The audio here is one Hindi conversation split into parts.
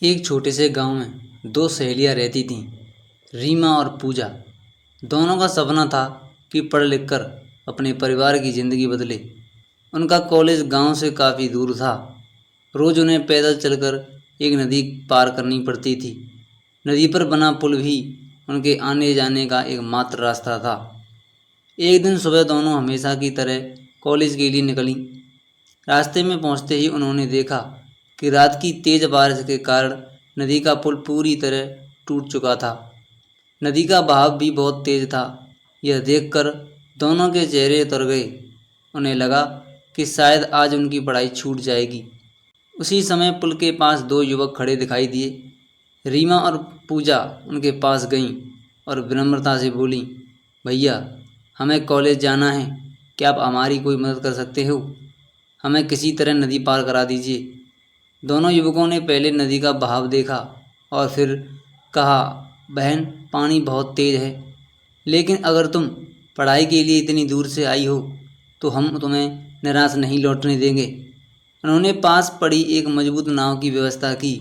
एक छोटे से गांव में दो सहेलियां रहती थीं, रीमा और पूजा। दोनों का सपना था कि पढ़ लिख कर अपने परिवार की ज़िंदगी बदले। उनका कॉलेज गांव से काफ़ी दूर था। रोज़ उन्हें पैदल चलकर एक नदी पार करनी पड़ती थी। नदी पर बना पुल भी उनके आने जाने का एकमात्र रास्ता था। एक दिन सुबह दोनों हमेशा की तरह कॉलेज के लिए निकलीं। रास्ते में पहुंचते ही उन्होंने देखा कि रात की तेज बारिश के कारण नदी का पुल पूरी तरह टूट चुका था। नदी का बहाव भी बहुत तेज था। यह देखकर दोनों के चेहरे उतर गए। उन्हें लगा कि शायद आज उनकी पढ़ाई छूट जाएगी। उसी समय पुल के पास दो युवक खड़े दिखाई दिए। रीमा और पूजा उनके पास गईं और विनम्रता से बोलीं, भैया, हमें कॉलेज जाना है, क्या आप हमारी कोई मदद कर सकते हो? हमें किसी तरह नदी पार करा दीजिए। दोनों युवकों ने पहले नदी का बहाव देखा और फिर कहा, बहन, पानी बहुत तेज है, लेकिन अगर तुम पढ़ाई के लिए इतनी दूर से आई हो तो हम तुम्हें निराश नहीं लौटने देंगे। उन्होंने पास पड़ी एक मजबूत नाव की व्यवस्था की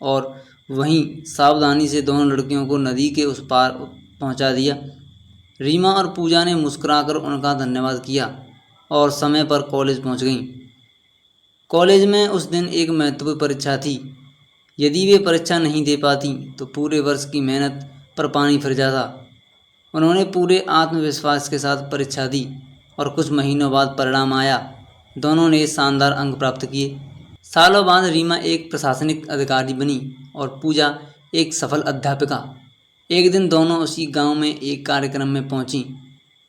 और वहीं सावधानी से दोनों लड़कियों को नदी के उस पार पहुंचा दिया। रीमा और पूजा ने मुस्कुराकर उनका धन्यवाद किया और समय पर कॉलेज पहुंच गईं। कॉलेज में उस दिन एक महत्वपूर्ण परीक्षा थी। यदि वे परीक्षा नहीं दे पाती तो पूरे वर्ष की मेहनत पर पानी फिर जाता। उन्होंने पूरे आत्मविश्वास के साथ परीक्षा दी और कुछ महीनों बाद परिणाम आया। दोनों ने शानदार अंक प्राप्त किए। सालों बाद रीमा एक प्रशासनिक अधिकारी बनी और पूजा एक सफल अध्यापिका। एक दिन दोनों उसी गांव में एक कार्यक्रम में पहुंची।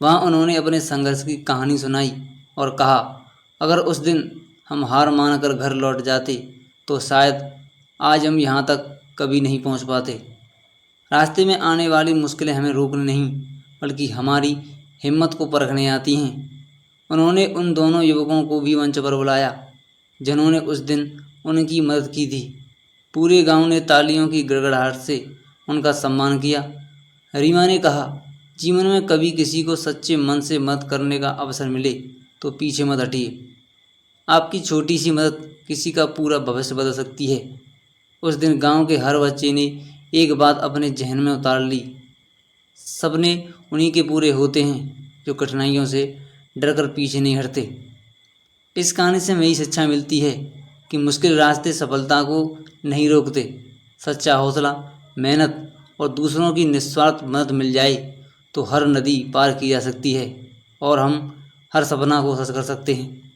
वहां उन्होंने अपने संघर्ष की कहानी सुनाई और कहा, अगर उस दिन हम हार मानकर घर लौट जाते तो शायद आज हम यहाँ तक कभी नहीं पहुँच पाते। रास्ते में आने वाली मुश्किलें हमें रोकने नहीं बल्कि हमारी हिम्मत को परखने आती हैं। उन्होंने उन दोनों युवकों को भी मंच पर बुलाया जिन्होंने उस दिन उनकी मदद की थी। पूरे गांव ने तालियों की गड़गड़ाहट से उनका सम्मान किया। रीमा ने कहा, जीवन में कभी किसी को सच्चे मन से मदद करने का अवसर मिले तो पीछे मत हटिए। आपकी छोटी सी मदद किसी का पूरा भविष्य बदल सकती है। उस दिन गांव के हर बच्चे ने एक बात अपने जहन में उतार ली, सपने उन्हीं के पूरे होते हैं जो कठिनाइयों से डरकर पीछे नहीं हटते। इस कहानी से हमें यही शिक्षा मिलती है कि मुश्किल रास्ते सफलता को नहीं रोकते। सच्चा हौसला, मेहनत और दूसरों की निस्वार्थ मदद मिल जाए तो हर नदी पार की जा सकती है और हम हर सपना को सच कर सकते हैं।